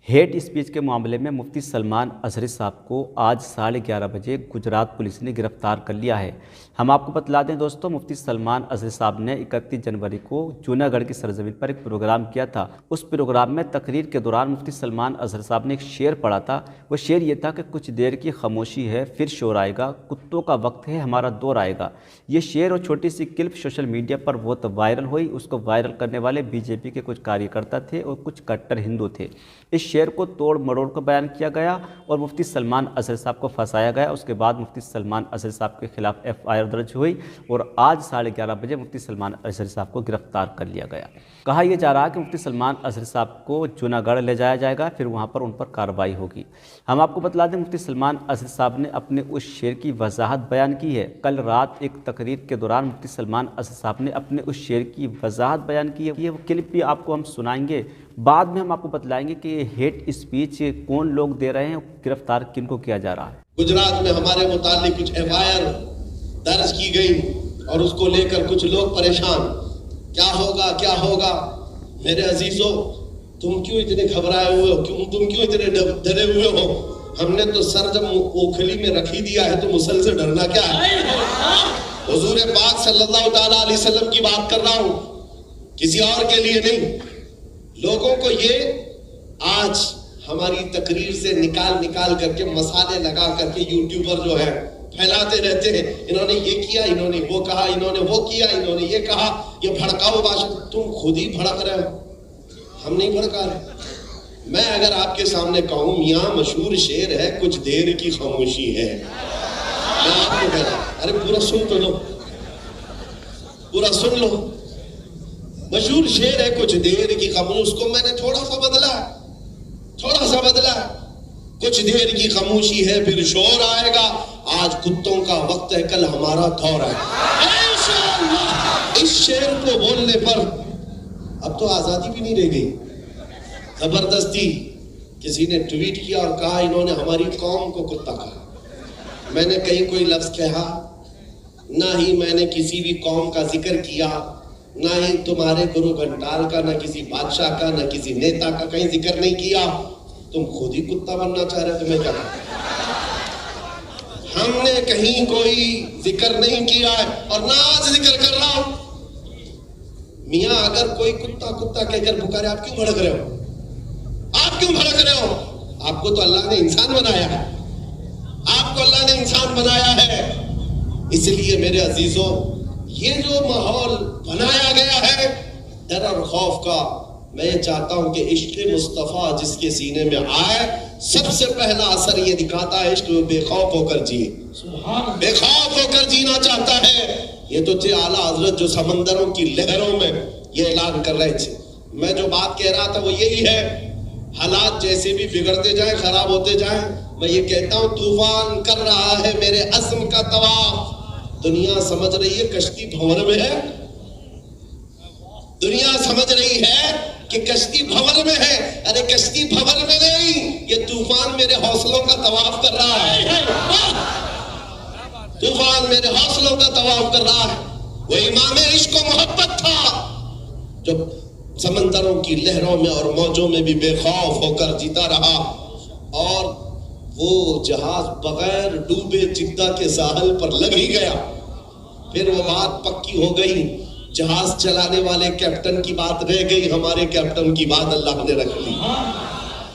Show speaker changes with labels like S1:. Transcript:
S1: Hate speech के मामले में मुफ्ती सलमान अजहरी साहब को आज 11:30 बजे गुजरात पुलिस ने गिरफ्तार कर लिया है। हम आपको बतला दें दोस्तों, मुफ्ती सलमान अजहरी साहब ने 31 जनवरी को जूनागढ़ की सरजमीन पर एक प्रोग्राम किया था। उस प्रोग्राम में तकरीर के दौरान मुफ्ती सलमान अजहरी साहब ने एक शेर पढ़ा था। वो शेर ये था कि कुछ देर की खामोशी है फिर शोर आएगा, कुत्तों का वक्त है हमारा दौर आएगा। ये शेर और छोटी सी क्लिप सोशल मीडिया पर बहुत वायरल हुई। उसको वायरल करने वाले बीजेपी के कुछ कार्यकर्ता थे और कुछ कट्टर हिंदू थे। इस शेर को तोड़ मरोड़ कर बयान किया गया और मुफ्ती सलमान अजहरी साहब को फंसाया गया। उसके बाद मुफ्ती सलमान अजहरी साहब के खिलाफ FIR दर्ज हुई और आज 11:30 बजे मुफ्ती सलमान अजहरी साहब को गिरफ्तार कर लिया गया। कहा यह जा रहा है कि मुफ्ती सलमान अजहरी साहब को जूनागढ़ ले जाया जाएगा, फिर वहां पर उन पर कार्रवाई होगी। हम आपको बतला दें, मुफ्ती सलमान अजहरी साहब ने अपने उस शेर की वजाहत बयान की है। कल रात एक तकरीर के दौरान मुफ्ती सलमान अजहरी साहब ने अपने उस शेर की वजाहत बयान की है। ये वो क्लिप भी आपको हम सुनाएंगे, बाद में हम आपको बतलाएंगे कि हेट स्पीच कौन लोग दे रहे हैं, गिरफ्तार किनको किया जा रहा है।
S2: गुजरात में हमारे मुतालिक कुछ FIR दर्ज की गई और उसको लेकर कुछ लोग परेशान, क्या होगा। मेरे अजीजों, तुम क्यों इतने घबराए हुए हो, तुम क्यों इतने डरे हुए हो? हमने तो सर जब ओखली में रख ही दिया है तो मुसल से डरना क्या है? हुजूर पाक सल्लल्लाहु ताला अलैहि वसल्लम की बात कर रहा हूं, किसी और के लिए नहीं। लोगों को ये आज हमारी तकरीर से निकाल करके मसाले लगा करके यूट्यूबर जो है फैलाते रहते हैं, इन्होंने ये किया, इन्होंने वो कहा, इन्होंने वो किया, इन्होंने ये कहा, ये भड़काऊ भाषण। तुम खुद ही भड़क रहे हो, हम नहीं भड़का रहे। मैं अगर आपके सामने कहूं मियां मशहूर शेर है कुछ देर की खामोशी है, मैं आपको कह रहा हूं, अरे पूरा सुन तो लो, पूरा सुन लो। मशहूर शेर है कुछ देर की खामोशी, उसको मैंने थोड़ा सा बदला, कुछ देर की खामोशी है फिर शोर आएगा, आज कुत्तों का वक्त है कल हमारा दौर है। इस शेर को बोलने पर अब तो आजादी भी नहीं रह गई। जबरदस्ती किसी ने ट्वीट किया और कहा इन्होंने हमारी कौम को कुत्ता कहा। मैंने कहीं कोई लफ्ज कहा ना ही मैंने किसी भी कौम का जिक्र किया, ना ही तुम्हारे गुरु घंटाल का, ना किसी बादशाह का, ना किसी नेता का कहीं जिक्र नहीं किया। तुम खुद ही कुत्ता बनना चाह रहे हो, तुम्हें क्या? हमने कहीं कोई जिक्र नहीं किया है और ना आज जिक्र कर रहा हूं। मियां अगर कोई कुत्ता कहकर पुकारे, आप क्यों भड़क रहे हो? आपको तो अल्लाह ने इंसान बनाया है। इसलिए मेरे अजीजों, ये जो माहौल बनाया गया है डर और खौफ का, मैं ये चाहता हूं कि इश्क मुस्तफा जिसके सीने में आए, सबसे पहला असर ये दिखाता है इश्क में बेखौफ होकर जिए, बेखौफ होकर जीना चाहता है। ये तो थे आला हजरत जो समंदरों की लहरों में ये ऐलान कर रहे थे। मैं जो बात कह रहा था वो यही है, हालात जैसे भी बिगड़ते जाए, खराब होते जाए, मैं ये कहता हूं तूफान कर रहा है मेरे अज़्म का तवाफ। दुनिया समझ रही है कश्ती भंवर में है, दुनिया समझ रही है कि कश्ती भंवर में है। अरे कश्ती भंवर में नहीं, ये तूफान मेरे हौसलों का तवाफ कर रहा है। तूफान मेरे हौसलों का तवाफ कर रहा है। वो इमाम इश्क व मोहब्बत था जो समंदरों की लहरों में और मौजों में भी बेखौफ होकर जीता रहा, और वो जहाज बगैर डूबे जिद्दा के साहल पर लग ही गया। फिर वो बात पक्की हो गई, जहाज चलाने वाले कैप्टन की बात रह गई, हमारे कैप्टन की बात अल्लाह ने रख ली।